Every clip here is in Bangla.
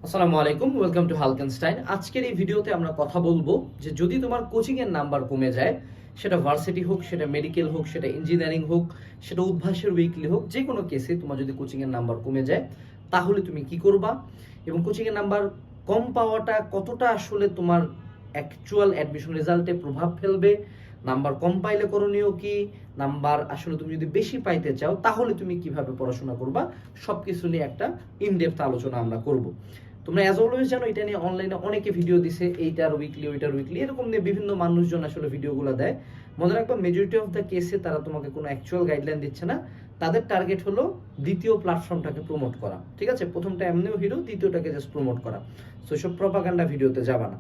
আসসালামু আলাইকুম, ওয়েলকাম টু হালকেনস্টাইন। আজকের এই ভিডিওতে আমরা কথা বলবো যে যদি তোমার কোচিং এর নাম্বার কমে যায়, সেটা ভার্সিটি হোক, সেটা মেডিকেল হোক, সেটা ইঞ্জিনিয়ারিং হোক, সেটা উদ্ভাসের উইকলি হোক, যে কোনো কেসে তোমার যদি কোচিং এর নাম্বার কমে যায় তাহলে তুমি কি করবা, এবং কোচিং এর নাম্বার কম পাওয়াটা কতটা আসলে তোমার অ্যাকচুয়াল অ্যাডমিশন রেজাল্টে প্রভাব ফেলবে, নাম্বার কম পাইলে করণীয় কি, নাম্বার আসলে তুমি যদি বেশি পাইতে চাও তাহলে তুমি কিভাবে পড়াশোনা করবা, সবকিছু নিয়ে একটা ইনডেপথ আলোচনা আমরা করব। তোমরা অ্যাজ অলওয়েজ জানো এটা নিয়ে অনলাইনে অনেকে ভিডিও দিছে, এইটার উইকলি ওইটার উইকলি, এরকম নিয়ে বিভিন্ন মানুষজন আসলে ভিডিওগুলো দেয়। মনে রাখবা মেজরিটি অফ দ্য কেসে তারা তোমাকে কোনো অ্যাকচুয়াল গাইডলাইন দিচ্ছে না। তাদের টার্গেট হলো দ্বিতীয় প্ল্যাটফর্মটাকে প্রমোট করা, ঠিক আছে? প্রথমটা এমনিও হিরো, দ্বিতীয়টাকে জাস্ট প্রমোট করা। সো সব প্রপাগান্ডা ভিডিওতে যাবা না।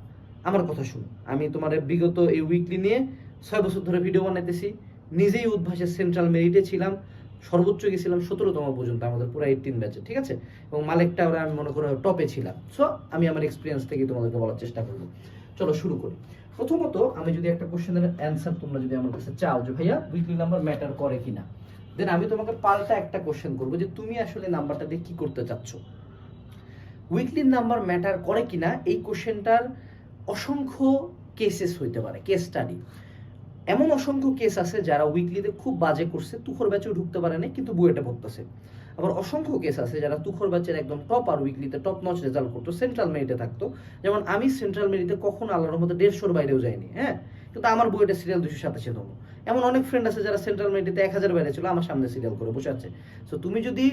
আমার কথা শুনো, আমি তোমার বিগত এই উইকলি নিয়ে 6 বছর ধরে ভিডিও বানাইতেছি। নিজেই উদ্ভাসের সেন্ট্রাল মেরিটে ছিলাম, সর্বোচ্চ গেছিলাম 17তম পর্যন্ত আমাদের পুরো 18 ব্যাচে, ঠিক আছে? এবং মালিকটা ওরা আমি মনে করো টপে ছিলাম। সো আমি আমার এক্সপিরিয়েন্স থেকে তোমাদেরকে বলার চেষ্টা করবো। চলো শুরু করি। প্রথমত আমি যদি একটা কোশ্চেনের অ্যান্সার তোমরা যদি আমার কাছে চাও যে ভাইয়া উইকলি নাম্বার ম্যাটার করে কিনা, দেন আমি তোমাকে পাল্টা একটা কোশ্চেন করবো যে তুমি আসলে নাম্বারটা দিয়ে কি করতে চাচ্ছ। উইকলি নাম্বার ম্যাটার করে কিনা এই কোশ্চেনটার অসংখ্য কেসেস হইতে পারে, কেস স্টাডি। এমন অসংখ্য কেস আছে যারা উইকলিতে খুব বাজে করছে, তুখর ব্যাচেও ঢুকতে পারে না কিন্তু বুয়েটে পড়তেছে। আবার অসংখ্য কেস আছে যারা তুখর ব্যাচের একদম টপ আর উইকলিতে টপ নচ রেজাল্ট করতো, সেন্ট্রাল মেরিটে থাকতো। যেমন আমি সেন্ট্রাল মেরিটে কখনো আল্লাহর মধ্যে 150-র বাইরেও যাইনি, হ্যাঁ, কিন্তু আমার বুয়েটে সিরিয়াল 287তম। এমন অনেক ফ্রেন্ড আছে যারা সেন্ট্রাল মেরিটে 1000 বাইরে ছিল, আমার সামনে সিরিয়াল করে বসে আছে। সো তুমি যদি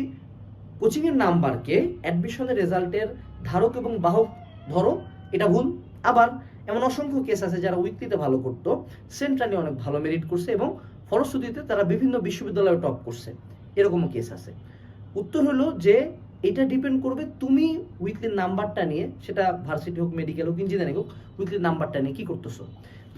কোচিংয়ের নাম্বারকে অ্যাডমিশনের রেজাল্টের ধারক এবং বাহক ধরো, এটা ভুল। আবার এমন অসংখ্য কেস আছে যারা উইকলিতে ভালো করতো, সেন্ট্রালি অনেক ভালো মেরিট করছে এবং ফলশ্রুতিতে তারা বিভিন্ন বিশ্ববিদ্যালয়ে টপ করছে, এরকমও কেস আছে। উত্তর হলো যে এটা ডিপেন্ড করবে তুমি উইকলির নাম্বারটা নিয়ে, সেটা ভার্সিটি হোক, মেডিকেল হোক, ইঞ্জিনিয়ারিং হোক, উইকলির নাম্বারটা নিয়ে কি করতেছো।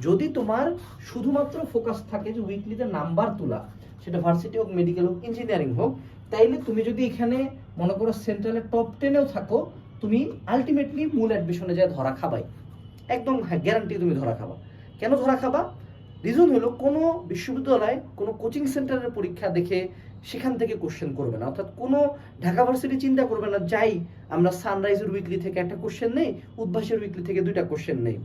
যদি তোমার শুধুমাত্র ফোকাস থাকে যে উইকলিতে নাম্বার তোলা, সেটা ভার্সিটি হোক, মেডিকেল হোক, ইঞ্জিনিয়ারিং হোক, তাইলে তুমি যদি এখানে মনে করো সেন্ট্রালের টপ 10-এও থাকো, তুমি আলটিমেটলি মূল অ্যাডমিশনে যায় ধরা খাবাই, একদম হ্যাঁ গ্যারান্টি তুমি ধরা খাবা। কেন ধরা খাবা? রিজন হলো কোনো বিশ্ববিদ্যালয় কোনো কোচিং সেন্টারের পরীক্ষা দেখে সেখান থেকে কোশ্চেন করবে না, অর্থাৎ কোনো ঢাকা ভার্সিটি চিন্তা করবে না যাই আমরা সানরাইজের উইকলি থেকে একটা কোশ্চেন নেই, উদ্ভাসের উইকলি থেকে 2টা কোশ্চেন নেই।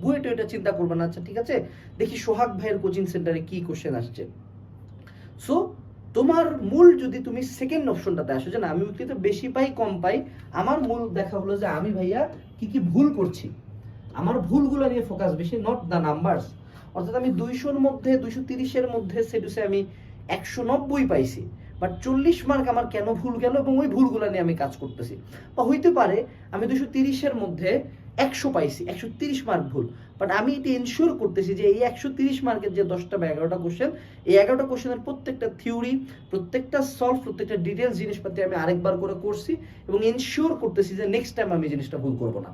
বুয়েটে এটা চিন্তা করবে না, আচ্ছা ঠিক আছে দেখি সোহাগ ভাইয়ের কোচিং সেন্টারে কি কোশ্চেন আসছে। সো তোমার মূল যদি তুমি সেকেন্ড অপশনটাতে আসো যে না আমি উইকলিতে বেশি পাই কম পাই, আমার মূল দেখা হলো যে আমি ভাইয়া কি কি ভুল করছি, আমার ভুলগুলো নিয়ে ফোকাস বেশি, নট দ্য নাম্বারস। অর্থাৎ আমি 200-র মধ্যে 230-এর মধ্যে সেটুসে আমি 190 পাইছি, বাট 40 মার্ক আমার কেন ভুল গেল এবং ওই ভুলগুলো নিয়ে আমি কাজ করতেছি। বা হইতে পারে আমি 230-এর মধ্যে 100 পাইছি, 130 মার্ক ভুল, বাট আমি এটা এনশিওর করতেছি যে এই 130 মার্কের যে 10টা বা 11টা কোশ্চেন, এই 11টা কোশ্চেনের প্রত্যেকটা থিওরি, প্রত্যেকটা সলভ, প্রত্যেকটা ডিটেলস জিনিসপাতি আমি আরেকবার করে করছি এবং এনশিওর করতেছি যে নেক্সট টাইম আমি জিনিসটা ভুল করবো না।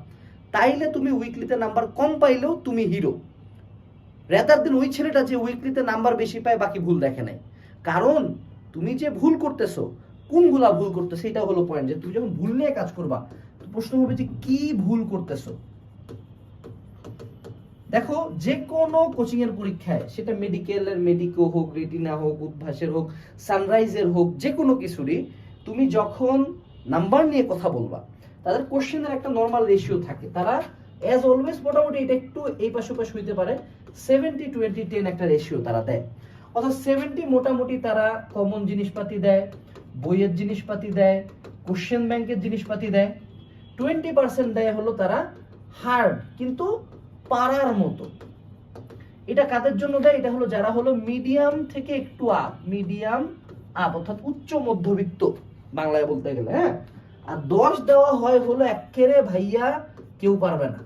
তাইলে তুমি উইকলিতে নাম্বার কম পাইলেও তুমি হিরো, রেদার দেন ওই ছেলেটা যে উইকলিতে নাম্বার বেশি পায় বাকি ভুল দেখে নাই। কারণ তুমি যে ভুল করতেছো, কোনগুলা ভুল করতেছো, এটা হলো পয়েন্ট। যে তুমি যখন ভুল নিয়ে কাজ করবা, প্রশ্ন হবে যে কি ভুল করতেছো। দেখো যে কোনো কোচিং এর পরীক্ষায়, সেটা মেডিকেলের মেডিকো হোক, রেটিনা হোক, উদ্ভাসের হোক, সানরাইজের হোক, যে কোনো কিছুরই তুমি যখন নাম্বার নিয়ে কথা বলবা, তাদের কোশ্চেনের একটা নর্মাল রেশিও থাকে। তারা অ্যাজ অলওয়েজ মোটামুটি এটা একটু এই পাশে পাশে হইতে পারে, 70-20-10 একটা রেশিও তারা দেয়। অর্থাৎ 70 মোটামুটি তারা কমন জিনিসপাতি দেয়, বইয়ের জিনিসপাতি দেয়, কোশ্চেন ব্যাংকের জিনিসপাতি দেয়। 20% দেয় হলো তারা হার্ড কিন্তু পারার মতো। এটা কাদের জন্য দেয়? এটা হলো যারা হলো মিডিয়াম থেকে একটু আপ, মিডিয়াম আপ অর্থাৎ উচ্চ মধ্যবিত্ত বাংলায় বলতে গেলে, হ্যাঁ। আর 10 দেওয়া হয় হলো একেবারে ভাইয়া কেউ পারবে না,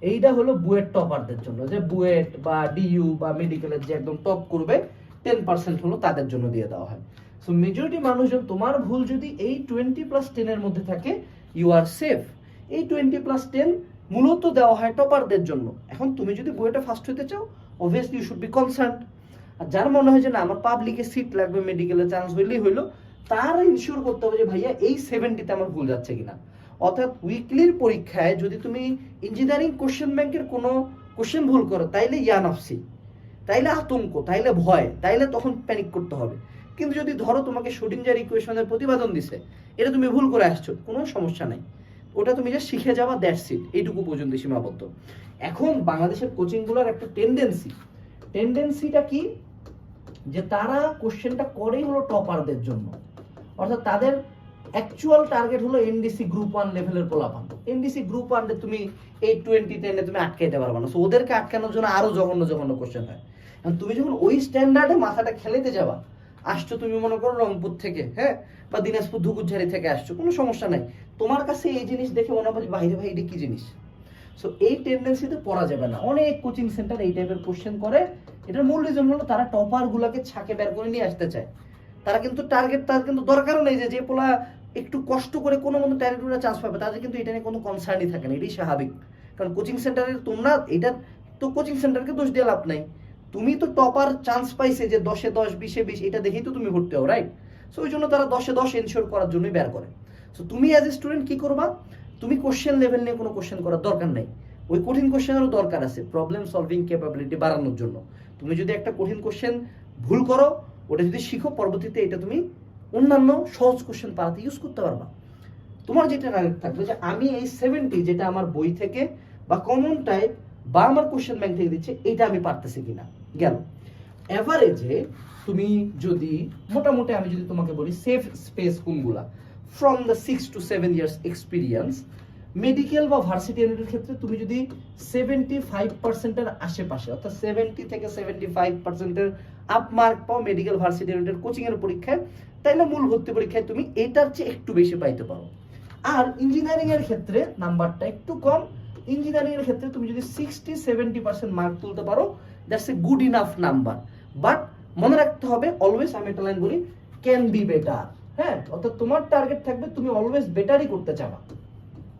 এইটা হলো বুয়েট টপারদের জন্য, যে বুয়েট বা ডিইউ বা মেডিকেলের যে একদম টপ করবে 10% হলো তাদের জন্য দিয়ে দেওয়া হয়। সো মেজরিটি মানুষজন, তোমার ভুল যদি এই 20+10 এর মধ্যে থাকে, ইউ আর সেফ। এই 20+10 মূলত দেওয়া হয় টপারদের জন্য। এখন তুমি যদি বুয়েটে ফার্স্ট হতে চাও, obviously you should be concern. আর যার মনে হয় যে না আমার পাবলিকে সিট লাগবে, মেডিকেলে চান্স হইলেই হইলো, তার ইনশিওর করতে হবে যে ভাইয়া এই 70-তে আমার ভুল যাচ্ছে কিনা। অর্থাৎ উইকলির পরীক্ষায় যদি তুমি ইঞ্জিনিয়ারিং কোশ্চেন ব্যাংকের কোনো কোশ্চেন ভুল করো, তাইলে ইয়ানফসি, তাইলে আতঙ্ক, তাইলে ভয়, তাইলে তখন প্যানিক করতে হবে। কিন্তু যদি ধরো তোমাকে শোডিঞ্জার ইকুয়েশনের প্রতিপাদন দিছে, এটা তুমি ভুল করে আসছো, কোনো সমস্যা নাই, ওটা তুমি যে শিখে যাবা, দ্যাটস ইট, এইটুকু পর্যন্ত সীমাবদ্ধ। এখন বাংলাদেশের কোচিংগুলোর একটা টেন্ডেন্সিটা কি, যে তারা কোশ্চেনটা করেই হলো টপারদের জন্য, অর্থাৎ তাদের অ্যাকচুয়াল টার্গেট হলো এনডিসি গ্রুপ 1 লেভেলের পোলাপান। এনডিসি গ্রুপ 1 এ তুমি 820-10 এ তুমি আটকাইতে পারবে না। সো ওদেরকে আটকানোর জন্য আরো জঘন্য কোশ্চেন হয়। তুমি যখন ওই স্ট্যান্ডার্ডে মাথাটা খেলাতে যাবা, আসছো তুমি মনে করো রংপুর থেকে, হ্যাঁ, বা দিনাজপুর ধুকুরঝাড়ি থেকে আসছো, কোনো সমস্যা নাই, তোমার কাছে এই জিনিস দেখে মনে হবে বাইরে ভাই এটা কি জিনিস। সো এই টেন্ডেন্সিতে পড়া যাবে না। অনেক কোচিং সেন্টার এই টাইপের কোশ্চেন করে। এটার মূল রিজন হলো তারা টপার গুলাকে ছাকে বের করে নিয়ে আসতে চায়। তারা কিন্তু টার্গেট, তার কিন্তু দরকারও নেই যে পোলা একটু কষ্ট করে কোনো মতো টার্গেট চান্স পাবে, তাদের কিন্তু এটা নিয়ে কোনো কনসার্নই থাকে না। এটাই স্বাভাবিক, কারণ কোচিং সেন্টারের তোমরা এটা তো কোচিং সেন্টারকে দোষ দিয়ে লাভ নাই। তুমি তো টপার চান্স পাইছে যে 10-এ 10, 20-এ 20, এটা দেখেই তো তুমি ভর্তি হও, রাইট? সো ওই জন্য তারা 10-এ 10 এনশিওর করার জন্যই বের করে। সো তুমি অ্যাজ এ স্টুডেন্ট কি করবা, তুমি কোশ্চেন লেভেল নিয়ে কোনো কোশ্চেন করার দরকার নাই। ওই কঠিন কোশ্চেনেরও দরকার আছে প্রবলেম সলভিং ক্যাপাবিলিটি বাড়ানোর জন্য। তুমি যদি একটা কঠিন কোশ্চেন ভুল করো, ওটা যদি শিখো, পরবর্তীতে এটা তুমি অন্যান্য সহজ কোশ্চেন পারাতে ইউজ করতে পারবা। তোমার যেটা টার্গেট থাকবে যে আমি এই 70 যেটা আমার বই থেকে বা কমন টাইপ বা আমার কোশ্চেন ব্যাংক থেকে দিচ্ছে, এটা আমি পারতেছি কিনা। গেল এভারেজে তুমি যদি মোটামুটি, আমি যদি তোমাকে বলি সেফ স্পেস কোনগুলা, from the 6 to 7 years experience, medical বা ভার্সিটি ইউনিটের ক্ষেত্রে তুমি যদি 75%-এর আশেপাশে, অর্থাৎ 70 থেকে 75%-এর আপ মার্ক পাও মেডিকেল ভার্সিটি ইউনিটের কোচিং এর পরীক্ষায়, তাইলে মূল ভর্তি পরীক্ষায় তুমি এটার চেয়ে একটু বেশি পাইতে পারো। আর ইঞ্জিনিয়ারিং এর ক্ষেত্রে নাম্বারটা একটু কম। ইঞ্জিনিয়ারিং এর ক্ষেত্রে তুমি যদি 60-70% মার্ক তুলতে পারো, that's a good enough number. But মনে রাখতে হবে অলওয়েজ, আমি একটা লাইন বলি, ক্যান বি বেটার। হ্যাঁ, অর্থাৎ তোমার টার্গেট থাকবে তুমি অলওয়েজ বেটারই করতে চাবা।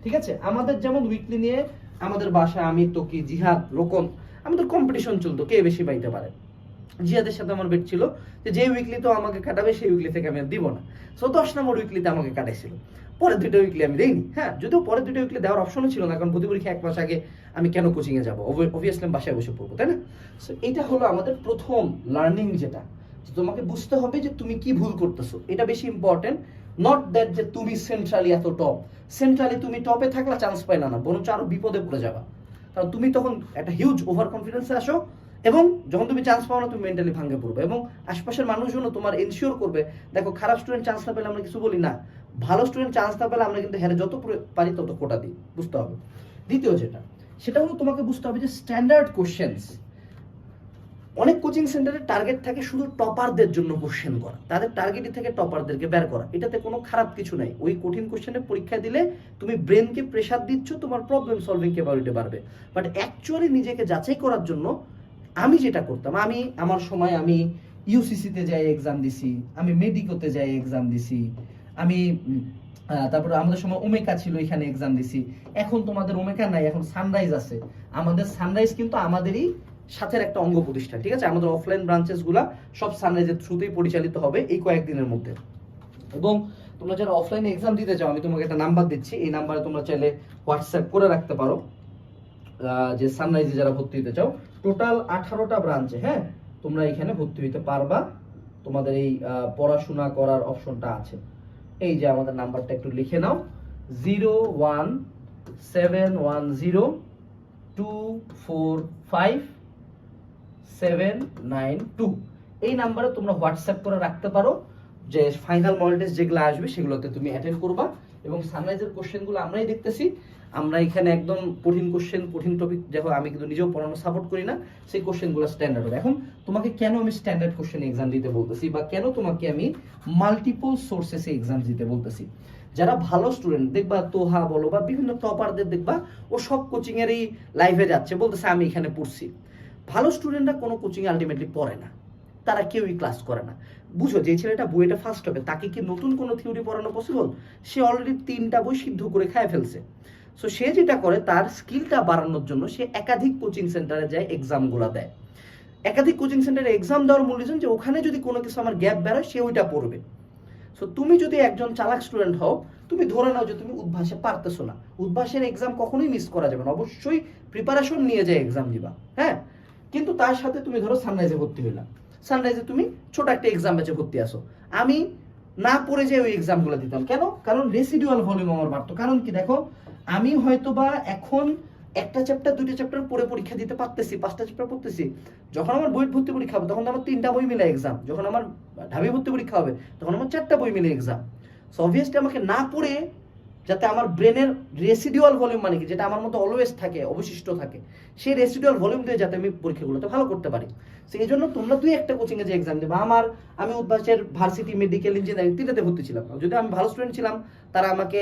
ঠিক আছে? আমাদের যেমন উইকলি নিয়ে আমাদের বাসায় আমি, তোকি, জিহাদ, রোকন, আমাদের কম্পিটিশন চলতো কে বেশি পাইতে পারে। জিহাদের সাথে আমার বেট ছিল যে উইকলি তো আমাকে কাটাবে, সেই উইকলি থেকে আমি আর দিব না। সো 10 নম্বর উইকলিতে আমাকে কাটাইছিল। পরের 2টা উইকলি আমি দেইনি। হ্যাঁ, যদিও পরের 2টা উইকলি দেওয়ার অপশনও ছিল না, কারণ ভর্তি পরীক্ষা 1 মাস আগে আমি কেন কোচিং এ যাবো, অবভিয়াসলি আমি বাসায় বসে পড়বো, তাই না? সো এটা হলো আমাদের প্রথম লার্নিং, যেটা তোমাকে বুঝতে হবে যে তুমি কি ভুল করতেছো। এটা বেশি ইম্পর্টেন্ট, নট দ্যাট যে তুমি সেন্ট্রালি এত টপ। সেন্ট্রালি তুমি টপে থাকলে চান্স পাইলা না, বরঞ্চ আরো বিপদে পড়ে যাবা, কারণ তুমি তখন একটা হিউজ ওভার কনফিডেন্সে আসো, এবং যখন তুমি চান্স পাও না তুমি মেন্টালি ভাঙে পড়বে, এবং আশপাশের মানুষজন তোমার এনশিওর করবে। দেখো, খারাপ স্টুডেন্ট চান্স না পেলে আমরা কিছু বলি না, ভালো স্টুডেন্ট চান্স না পেলে আমরা কিন্তু হ্যাঁ যত পারি তত কোটা দিই, বুঝতে হবে। দ্বিতীয় যেটা, সেটা হলো তোমাকে বুঝতে হবে যে স্ট্যান্ডার্ড কোশ্চেন্স। অনেক কোচিং সেন্টারের টার্গেট থাকে শুধু টপারদের জন্য কোশ্চেন করা, তাদের টার্গেটই থেকে টপারদেরকে বের করা। এটাতে কোনো খারাপ কিছু নাই। ওই কঠিন কোশ্চেনের পরীক্ষা দিলে তুমি ব্রেনকে প্রেসার দিচ্ছ, তোমার প্রবলেম সলভিং ক্যাপাবিলিটি বাড়বে। বাট অ্যাকচুয়ালি নিজেকে যাচাই করার জন্য আমি যেটা করতাম, আমার সময় আমি ইউসিসিতে যাই এক্সাম দিছি, আমি মেডিকোতে যাই এক্সাম দিছি, আমি তারপরে আমাদের সময় ওমেকা ছিল, এখানে এক্সাম দিছি। এখন তোমাদের ওমেকা নাই, এখন সানরাইজ আছে। আমাদের সানরাইজ কিন্তু আমাদেরই সাথে একটা অঙ্গ প্রতিষ্ঠান, ঠিক আছে? আমাদের অফলাইন ব্রাঞ্চেস গুলা সব সানরাইজের থ্রুতেই পরিচালিত হবে এই কয়েকদিনের মধ্যে। এবং তোমরা যারা অফলাইনে এক্সাম দিতে চাও, আমি তোমাকে একটা নাম্বার দিচ্ছি, এই নাম্বারে তোমরা চাইলে হোয়াটসঅ্যাপ করে রাখতে পারো, যে সানরাইজে যারা ভর্তি হতে চাও। টোটাল 18টা ব্রাঞ্চে, হ্যাঁ, তোমরা এখানে ভর্তি হইতে পারবা। তোমাদের এই পড়াশোনা করার অপশনটা আছে। এই যে আমাদের নাম্বারটা একটু লিখে নাও, 01710245792। এই নাম্বারে তোমরা হোয়াটসঅ্যাপ করে রাখতে পারো যে ফাইনাল মডেল টেস্ট যেগুলো আসবে সেগুলোতে তুমি অ্যাটেন্ড করবা। এবং সানরাইজের কোশ্চেনগুলো আমরাই দেখতেছি, আমরা এখানে একদম কঠিন কোশ্চেন, কঠিন টপিক, দেখো আমি কিন্তু নিজেও পড়ানো সাপোর্ট করি না, সেই কোশ্চেনগুলো স্ট্যান্ডার্ড হবে। এখন তোমাকে কেন আমি স্ট্যান্ডার্ড কোশ্চেন এক্সাম দিতে বলতেছি, বা কেন তোমাকে আমি মাল্টিপল সোর্সেসে এক্সাম দিতে বলতেছি? যারা ভালো স্টুডেন্ট দেখবা, তোহা বলো বা বিভিন্ন টপারদের দেখবা, ও সব কোচিং এরই লাইভে যাচ্ছে, বলতেছে আমি এখানে পড়ছি। ভালো স্টুডেন্টরা কোনো কোচিং আলটিমেটলি পড়ে না, তারা কেউই ক্লাস করে না। বুঝো, যে ছেলেটা বইটা ফার্স্ট হবে, তাকে কি নতুন কোনো থিওরি পড়ানো পসিবল? সে অলরেডি 3টা বই সিদ্ধ করে খায় ফেলছে। সো সে যেটা করে, তার স্কিলটা বাড়ানোর জন্য সে একাধিক কোচিং সেন্টারে যায়, এক্সামগুলো দেয়। একাধিক কোচিং সেন্টারে এক্সাম দেওয়ার মূল রিজন যে ওখানে যদি কোনো কিছু আমার গ্যাপ বেরোয় সে ওইটা পড়বে। সো তুমি যদি একজন চালাক স্টুডেন্ট হও, তুমি ধরে নাও যে তুমি উদ্ভাসে পারতেছো না, উদ্ভাসের এক্সাম কখনোই মিস করা যাবে না, অবশ্যই প্রিপারেশন নিয়ে যায় এক্সাম দিবা, হ্যাঁ। কিন্তু তার সাথে তুমি ধরো সানরাইজে ভর্তি হইলা, সানরাইজে তুমি ছোট একটা এক্সাম ব্যাচে ভর্তি আসো। আমি না পড়ে যে ওই এক্সামগুলো দিতাম, কেন? কারণ রেসিডুয়াল ভলিউম আমার বাড়তো। কারণ কি, দেখো আমি হয়তোবা এখন একটা চ্যাপ্টার দুইটা চ্যাপ্টার পড়ে পরীক্ষা দিতে পারতেছি, 5টা চ্যাপ্টার পড়তেছি। যখন আমার বই ভর্তি পরীক্ষা হবে তখন আমার 3টা বই মিলে এক্সাম, যখন আমার ঢাবি ভর্তি পরীক্ষা হবে তখন আমার 4টা বই মিলে এক্সাম। সো অবভিয়াসলি আমাকে না পড়ে যাতে আমার ব্রেনের রেসিডুয়াল ভলিউম, মানে কি যেটা আমার মধ্যে অলওয়েজ থাকে, অবশিষ্ট থাকে, সেই রেসিডুয়াল ভলিউম দিয়ে যাতে আমি পরীক্ষাগুলোতে ভালো করতে পারি। সো এই জন্য তোমরা দুই একটা কোচিংয়ে যে এক্সাম দেবে, আমি উদ্ভাসের ভার্সিটি মেডিকেল ইঞ্জিনিয়ারিং 3টাতে ভর্তি ছিলাম। যদি আমি ভালো স্টুডেন্ট ছিলাম তারা আমাকে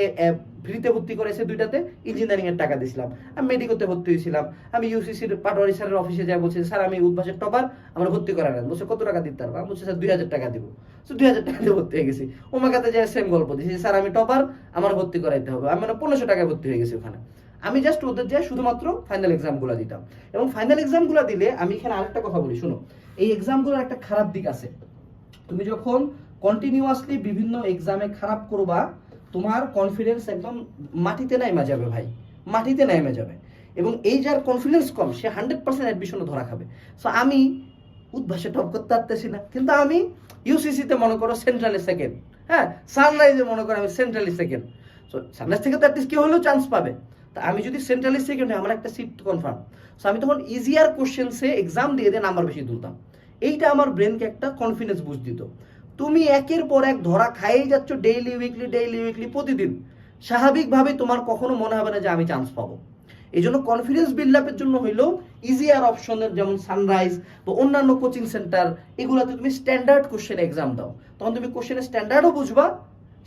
ফ্রিতে ভর্তি করেছে 2টাতে, ইঞ্জিনিয়ারিং এর টাকা দিয়েছিলাম। আমি মেডিকেলতে ভর্তি হয়েছিলাম, আমি ইউসিসির পাটোয়ারি স্যারের অফিসে যাই, বলছি স্যার আমি উদ্ভাসের টপার, আমার ভর্তি করা নেন। বলছে কত টাকা দিতে পারবো? আমি বলছি স্যার 2000 টাকা দিব। সো 2000 টাকা দিয়ে ভর্তি হয়ে গেছি। ওমাকাতে যায় সেম গল্প দিয়েছি, স্যার আমি টপার, আমার ভর্তি করাইতে হবে। আমি মানে 1500 টাকায় ভর্তি হয়ে গেছি ওখানে। আমি জাস্ট ওদের যাই শুধুমাত্র ফাইনাল এক্সামগুলো দিতাম। এবং ফাইনাল এক্সামগুলো দিলে আমি এখানে আরেকটা কথা বলি, শুনো, এই এক্সামগুলোর একটা খারাপ দিক আছে। তুমি যখন কন্টিনিউয়াসলি বিভিন্ন এক্সামে খারাপ করবা, তোমার কনফিডেন্স একদম মাটিতে নাইমা যাবে ভাই, মাটিতে নাইমা যাবে। এবং এই যার কনফিডেন্স কম সে 100% অ্যাডমিশনে ধরা খাবে। সো আমি উদ্ভাসে টপ করতে পারতেছি না, কিন্তু আমি ইউসিসিতে মনে করো সেন্ট্রালে সেকেন্ড, হ্যাঁ সানরাইজে মনে করো আমি সেন্ট্রালি সেকেন্ড। সো সানরাইজ থেকে তো অ্যাটলিস্ট কেউ হলেও চান্স পাবে। তা আমি যদি সেন্ট্রালি সেকেন্ড হয় আমার একটা সিট কনফার্ম। সো আমি তখন ইজিয়ার কোশ্চেন্সে এক্সাম দিয়ে নাম্বার বেশি তুলতাম। এইটা আমার ব্রেনকে একটা কনফিডেন্স বুস্ট দিত। তুমি একের পর এক ধরা খাইয়েই যাচ্ছ ডেইলি উইকলি প্রতিদিন, স্বাভাবিকভাবে তোমার কখনো মনে হবে না যে আমি চান্স পাবো। এই জন্য কনফিডেন্স বিল্ড আপের জন্য হইলেও ইজিয়ার অপশনের যেমন সানরাইজ বা অন্যান্য কোচিং সেন্টার, এগুলোতে তুমি স্ট্যান্ডার্ড কোশ্চেনে এক্সাম দাও, তখন তুমি কোশ্চেনের স্ট্যান্ডার্ডও বুঝবা,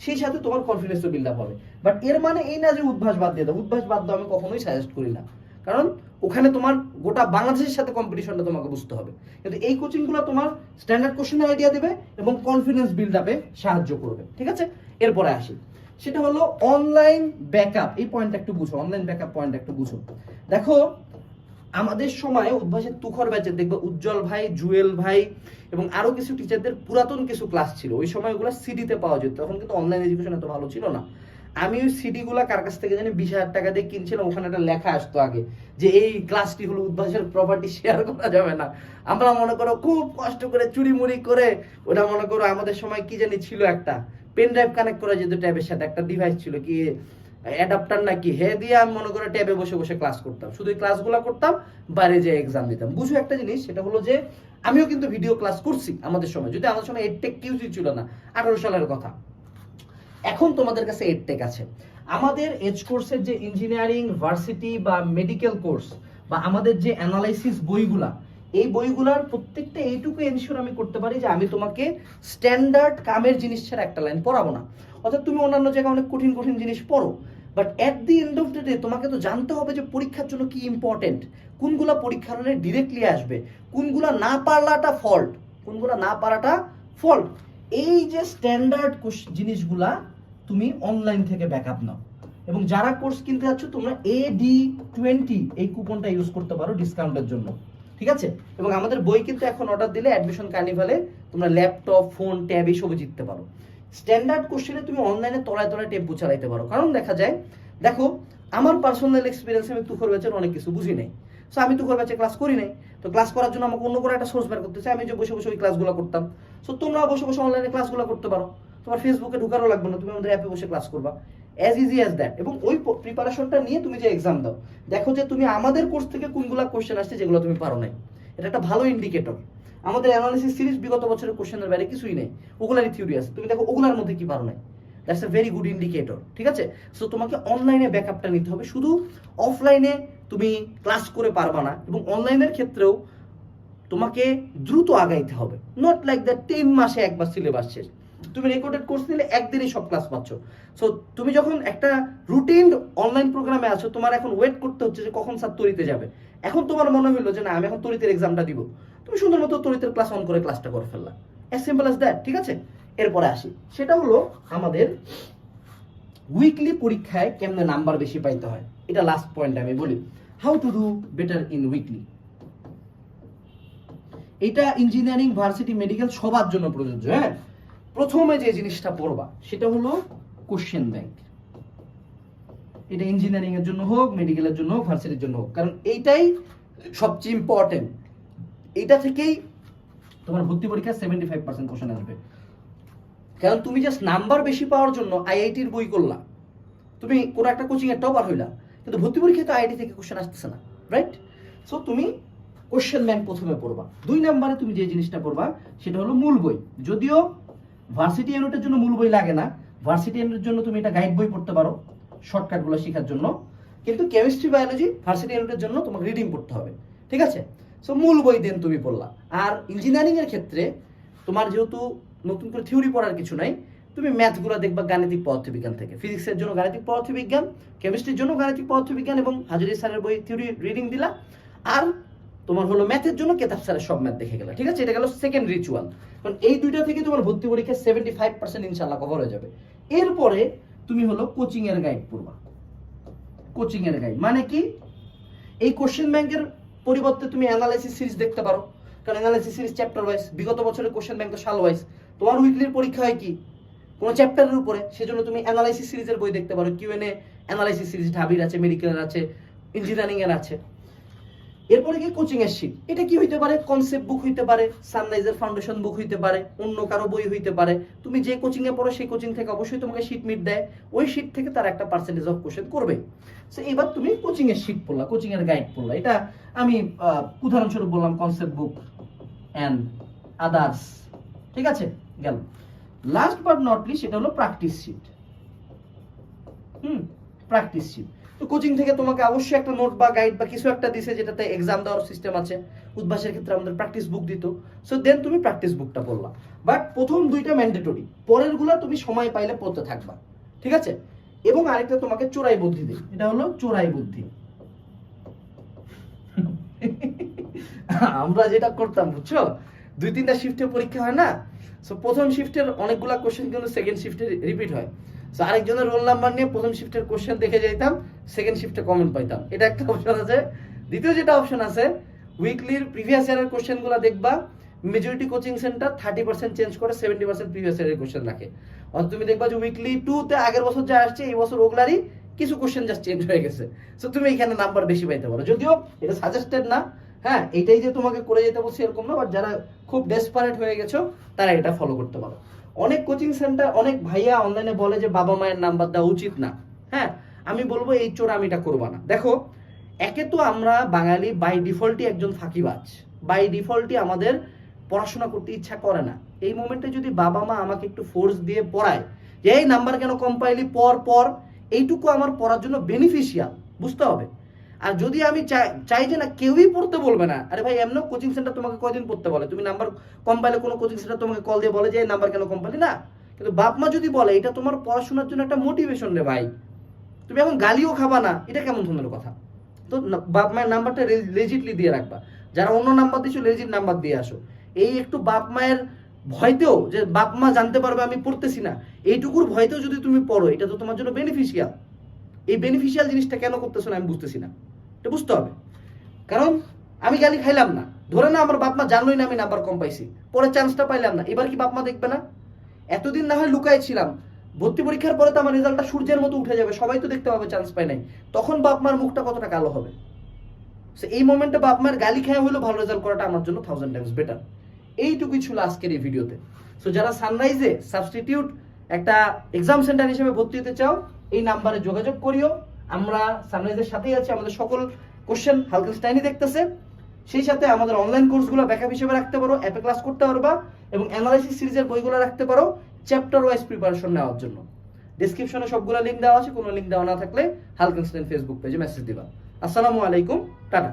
সেই সাথে তোমার কনফিডেন্সও বিল্ড আপ হবে। বাট এর মানে এই না যে উদ্ভাস বাদ দিয়ে দাও, উদ্ভাস বাদ দাও আমি কখনোই সাজেস্ট করি না, কারণ ওখানে তোমার গোটা বাংলাদেশের সাথে কম্পিটিশনটা তোমাকে বুঝতে হবে। কিন্তু এই কোচিংগুলো তোমার স্ট্যান্ডার্ড কোশ্চেনের আইডিয়া দেবে এবং কনফিডেন্স বিল্ড আপে সাহায্য করবে। ঠিক আছে, এরপরে আসি, সেটা হলো অনলাইন ব্যাকআপ। এই পয়েন্টটা একটু বুঝো, অনলাইন ব্যাকআপ পয়েন্ট একটু বুঝো। দেখো আমাদের সময় উদ্ভাসের তুখর ব্যাচের দেখবে উজ্জ্বল ভাই, জুয়েল ভাই এবং আরো কিছু টিচারদের পুরাতন কিছু ক্লাস ছিল, ওই সময় ওগুলো সিডিতে পাওয়া যেত, তখন কিন্তু অনলাইন এডুকেশন এত ভালো ছিল না। আমি ওই সিডি গুলা কার কাছ থেকে জানি 20,000 টাকা দিয়ে কিনছিলাম, ওখানে একটা লেখা আসতো আগে যে এই ক্লাসটি হলো উদ্ভাসের প্রপার্টি, শেয়ার করা যাবে না। আমরা মনে করো খুব কষ্ট করে চুরি মুড়ি করে ওটা মনে করো, আমাদের সময় কি জানি ছিল একটা পেন ড্রাইভ কানেক্ট করা যেত ট্যাবের সাথে, একটা ডিভাইস ছিল কি অ্যাডাপ্টার নাকি, হে দিয়ে আমি মনে করে ট্যাবে বসে বসে ক্লাস করতাম, শুধু এই ক্লাসগুলো করতাম, বাইরে যে এক্সাম দিতাম। বুঝো একটা জিনিস, সেটা হলো যে আমিও কিন্তু ভিডিও ক্লাস করছি আমাদের সময়, যদি আমাদের সময় এডটেক কিউজি ছিল না, 18 সালের কথা। এখন তোমাদের কাছে এডটেক আছে। আমাদের এজ কোর্সের যে ইঞ্জিনিয়ারিং ভার্সিটি বা মেডিকেল কোর্স বা আমাদের যে অ্যানালাইসিস বইগুলা, এই বইগুলার প্রত্যেকটা এইটুকু এনশিওর আমি করতে পারি যে আমি তোমাকে স্ট্যান্ডার্ড কামের জিনিস ছাড়া একটা লাইন পড়াবো না। অর্থাৎ তুমি অন্যান্য জায়গায় অনেক কঠিন কঠিন জিনিস পড়ো, but at the end of the day তোমাকে তো জানতে হবে যে পরীক্ষার জন্য কি ইম্পর্টেন্ট, কোনগুলা পরীক্ষার হলে ডিরেক্টলি আসবে, কোনগুলা না পারলাটা ফল্ট, কোনগুলা না পারাটা ফল্ট। এই যে স্ট্যান্ডার্ড জিনিসগুলা তুমি অনলাইন থেকে ব্যাকআপ নাও। এবং যারা কোর্স কিনতে যাচ্ছ তোমরা AD20 এই কুপনটা ইউজ করতে পারো ডিসকাউন্টের জন্য, ঠিক আছে। এবং আমাদের বই কিন্তু এখন অর্ডার দিলে অ্যাডমিশন কার্নিভালে তোমরা ল্যাপটপ, ফোন, ট্যাব এইসবও জিততে পারো। স্ট্যান্ডার্ড কোশ্চেনে তুমি অনলাইনে তলায় তলায় টেম্পু চালাইতে পারো, কারণ দেখা যায়, দেখো আমার পার্সোনাল এক্সপিরিয়েন্সে আমি তুখর ব্যাচের অনেক কিছু বুঝি নাই। সো আমি তুখর ব্যাচে ক্লাস করি নাই, তো ক্লাস করার জন্য আমাকে অন্য কোনো একটা সোর্স বের করতে চাই, আমি যে বসে বসে ওই ক্লাসগুলো করতাম। সো তোমরা বসে বসে অনলাইনে ক্লাসগুলো করতে পারো, তোমার ফেসবুকে ঢুকারও লাগবে না, তুমি আমাদের অ্যাপে বসে ক্লাস করবা, অ্যাজ ইজি অ্যাজ দ্যাট। এবং ওই প্রিপারেশনটা নিয়ে তুমি যে এক্সাম দাও, দেখো যে তুমি আমাদের কোর্স থেকে কোনগুলো কোশ্চেন আসছে যেগুলো তুমি পারো নাই, এটা একটা ভালো ইন্ডিকেটর। আমাদের অ্যানালিসিস সিরিজ বিগত বছরের কোশ্চেনের বাইরে কিছুই নেই, ওগুলারই থিওরি আছে, তুমি দেখো ওগুলার মধ্যে কি পারো নাই, that's a very good indicator, ঠিক আছে। সো তোমাকে অনলাইনে ব্যাকআপটা নিতে হবে, শুধু অফলাইনে তুমি ক্লাস করে পারবা না। এবং অনলাইনের ক্ষেত্রেও তোমাকে দ্রুত আগাইতে হবে, নট লাইক দ্যাট 3 মাসে একবার সিলেবাস শেষ। তুমি রেকর্ডেড কোর্স নিলে একদিনই সব ক্লাস পাচ্ছ। সো তুমি যখন একটা রুটিন অনলাইন প্রোগ্রামে আছো, তোমার এখন ওয়েট করতে হচ্ছে যে কখন স্যার তরিতে যাবে। এখন তোমার মনে হলো যে না আমি এখন তরিতের এক্সামটা দিব, তুমি সুন্দর মতো তরিতের ক্লাস অন করে ক্লাসটা করে ফেললা, অ্যাজ সিম্পল অ্যাজ দ্যাট, ঠিক আছে। এরপরে আসি, সেটা হলো আমাদের উইকলি পরীক্ষায় কেমনে নাম্বার বেশি পাইতে হয়। এটা লাস্ট পয়েন্ট আমি বলি, how to do better in weekly. এটা ইঞ্জিনিয়ারিং, ভার্সিটি, মেডিকেল সবার জন্য প্রযোজ্য। হ্যাঁ, প্রথমে যে জিনিসটা পড়বা সেটা হলো কোশ্চেন ব্যাংক। এটা ইঞ্জিনিয়ারিং এর জন্য হোক, মেডিকেলের জন্য হোক, ভার্সিটির জন্য হোক, কারণ এইটাই সবচেয়ে ইম্পর্টেন্ট। এটা থেকেই তোমার ভর্তি পরীক্ষায় 75% কোশ্চেন আসবে। কারণ তুমি জাস্ট নাম্বার বেশি পাওয়ার জন্য আইআইটির বই করলা, তুমি কোনো একটা কোচিং এর টপার হইলা, কিন্তু ভর্তি পরীক্ষায় তো আইডি থেকে কোশ্চেন আসতেছে না, রাইট? সো তুমি কোশ্চেন ব্যাংক প্রথমে পড়বা। 2 নম্বরে তুমি যে জিনিসটা পড়বা সেটা হলো মূল বই। যদিও ভার্সিটি ইউনিটের জন্য মূল বই লাগে না, ভার্সিটি ইউনিটের জন্য তুমি এটা গাইড বই পড়তে পারো শর্টকাটগুলো শেখার জন্য, কিন্তু কেমিস্ট্রি বায়োলজি ভার্সিটি ইউনিটের জন্য তোমাকে রিডিং পড়তে হবে, ঠিক আছে? সো মূল বই দেন তুমি পড়লা। আর ইঞ্জিনিয়ারিং এর ক্ষেত্রে তোমার যেহেতু নতুন করে থিওরি পড়ার কিছু নাই, তুমি ম্যাথগুলো দেখবা গাণিতিক পদার্থবিজ্ঞান থেকে, ফিজিক্সের জন্য গাণিতিক পদার্থবিজ্ঞান, কেমিস্ট্রির জন্য গাণিতিক পদার্থবিজ্ঞান এবং হাজারি স্যারের বই থিওরি রিডিং দিলা। আর তোমার হলো ম্যাথের জন্য কেতাব স্যারের সব ম্যাথ দেখে গেলে, ঠিক আছে? এটা গেল সেকেন্ড রিচুয়াল। কারণ এই দুইটা থেকে তোমার ভর্তি পরীক্ষা 75% ইনশাআল্লাহ কভার হয়ে যাবে। এরপরে তুমি হলো কোচিং এর গাইড পড়বা। কোচিং এর গাইড মানে কি? এই কোশ্চেন ব্যাংকের পরিবর্তে তুমি অ্যানালাইসিস সিরিজ দেখতে পারো, কারণ অ্যানালাইসিস সিরিজ চ্যাপ্টার ওয়াইজ, বিগত বছরের কোশ্চেন ব্যাংক তো সাল ওয়াইজ। তোমার উইকলির পরীক্ষা হয় কি কোন চ্যাপ্টারের উপরে, সেজন্য তুমি অ্যানালাইসিস সিরিজের বই দেখতে পারো। কিউএনএ অ্যানালাইসিস সিরিজ ঢাবির আছে, মেডিকেলের আছে, ইঞ্জিনিয়ারিং এর আছে। এরপরে কি কোচিং এর শীট, এটা কি হইতে পারে? কনসেপ্ট বুক হইতে পারে, সানরাইজের ফাউন্ডেশন বুক হইতে পারে, অন্য কারো বই হইতে পারে। তুমি যে কোচিং এ পড়ো সেই কোচিং থেকে অবশ্যই তোমাকে শীট মিট দেয়, ওই শীট থেকে তার একটা পার্সেন্টেজ অফ কোশ্চেন করবে। সো এবার তুমি কোচিং এর শীট পড়লা, কোচিং এর গাইড পড়লা। এটা আমি উদাহরণস্বরূপ বললাম কনসেপ্ট বুক এন্ড আদার্স, ঠিক আছে? গেল। লাস্ট বাট নট লিস্ট এটা হলো প্র্যাকটিস শীট। প্র্যাকটিস শীট তো কোচিং থেকে তোমাকে অবশ্যই একটা নোট বা গাইড বা কিছু একটা দিছে, যেটাতে এক্সাম দেওয়ার সিস্টেম আছে। উদ্ভাসের ক্ষেত্রে আমাদের প্র্যাকটিস বুক দিত। সো দেন তুমি প্র্যাকটিস বুকটা পড়লা। বাট প্রথম দুইটা ম্যান্ডেটরি, পরেরগুলো তুমি সময় পাইলে পড়তে থাকবা, ঠিক আছে? এবং আরেকটা তোমাকে চোরাই বুদ্ধি দিই, এটা হলো চোরাই বুদ্ধি। আমরা যেটা করতাম বুঝছো, 2-3টা শিফটে পরীক্ষা হয় না? সো প্রথম শিফটের অনেকগুলা কোশ্চেন কিন্তু সেকেন্ড শিফটে রিপিট হয়। সো আরেকজনের রোল নাম্বার নিয়ে প্রথম শিফটের কোশ্চেন দেখে যাইতাম, সেকেন্ড শিফটে কমেন্ট পাইতাম। এটা একটা অপশন আছে। দ্বিতীয় যেটা অপশন আছে, উইকলির প্রিভিয়াস ইয়ারের কোশ্চেনগুলো দেখবা। মেজরিটি কোচিং সেন্টার 30% চেঞ্জ করে 70% প্রিভিয়াস ইয়ারের কোশ্চেন রাখে। অর্থাৎ তুমি দেখবা যে উইকলি 2-তে আগের বছর যা আসছে এই বছর ওগুলারই কিছু কোশ্চেন জাস্ট চেঞ্জ হয়ে গেছে। সো তুমি এখানে নাম্বার বেশি পাইতে পারো। যদিও এটা সাজেস্টেড না, হ্যাঁ, এইটাই যে তোমাকে করে যেতে বলছি এরকম না, বাট যারা খুব ডেসপারেট হয়ে গেছো তারা এটা ফলো করতে পারো। অনেক কোচিং সেন্টার, অনেক ভাইয়া অনলাইনে বলে যে বাবা মায়ের নাম্বার দেওয়া উচিত না। হ্যাঁ, আমি বলবো এই চোরামিটা করবা না। দেখো, একে তো আমরা বাঙালি বাই ডিফল্টই একজন ফাঁকিবাজ, বাই ডিফল্টই আমাদের পড়াশোনা করতে ইচ্ছা করে না। এই মোমেন্টে যদি বাবা মা আমাকে একটু ফোর্স দিয়ে পড়ায় যে এই নাম্বার কেন কম পাইলি, পর এইটুকু আমার পড়ার জন্য বেনিফিশিয়াল, বুঝতে হবে। আর যদি আমি চাই যে না কেউই পড়তে বলবে না, আরে ভাই এমন কোচিং সেন্টার তোমাকে কয়দিন পড়তে বলে? তুমি নাম্বার কম পাইলে কোনো কোচিং সেন্টার তোমাকে কল দিয়ে বলে যে নাম্বার কেন কম পাইলি না? কিন্তু বাপ মা যদি বলে এটা তোমার পড়াশোনার জন্য একটা মোটিভেশন রে ভাই, তুমি এখন গালিও খাবা না, এটা কেমন ধরনের কথা? তো বাপ মায়ের নাম্বারটা লেজিটলি দিয়ে রাখবা। যারা অন্য নাম্বার দিছো লেজিট নাম্বার দিয়ে আসো। এই একটু বাপ মায়ের ভয়তেও, যে বাপ মা জানতে পারবে আমি পড়তেছি না, এইটুকুর ভয়তেও যদি তুমি পড়ো, এটা তো তোমার জন্য বেনিফিশিয়াল। এই বেনিফিশিয়াল জিনিসটা কেন করতেছো না আমি বুঝতেছি না, এটা বুঝতে হবে। কারণ আমি গালি খাইলাম না, ধরে না আমার বাপ মা জানলোই না আমি নাম্বার কম পাইছি, পরে চান্সটা পাইলাম না, এবার কি বাপ মা দেখবে না? এতদিন না হয় লুকাই ছিলাম, ভর্তি পরীক্ষার পরে তো আমার রেজাল্টটা সূর্যের মতো উঠে যাবে, সবাই তো দেখতে পাবে চান্স পাই নাই, তখন বাপ মার মুখটা কতটা কালো হবে। এই মোমেন্টে বাপ মার গালি খাওয়া হলেও ভালো রেজাল্ট করাটা আমার জন্য 1000 টাইমস বেটার। এইটুকুই ছিল আজকের এই ভিডিওতে। সো যারা সানরাইজে সাবস্টিটিউট একটা এক্সাম সেন্টার হিসেবে ভর্তি হতে চাও, এই নাম্বারে যোগাযোগ করিও। আমরা সানরাইজের সাথেই আছি, আমাদের সকল কোশ্চেন হালকেনস্টাইনই দেখতেছে। সেই সাথে আমাদের অনলাইন কোর্সগুলো ব্যাকআপ হিসেবে রাখতে পারো, অ্যাপে ক্লাস করতে পারবা, এবং অ্যানালাইসিস সিরিজের বইগুলো রাখতে পারো চ্যাপ্টার ওয়াইজ প্রিপারেশন নেওয়ার জন্য। ডেসক্রিপশনে সবগুলো লিঙ্ক দেওয়া আছে, কোনো লিঙ্ক দেওয়া না থাকলে হালকেনস্টাইন ফেসবুক পেজে মেসেজ দিবা। আসসালামু আলাইকুম, টাটা।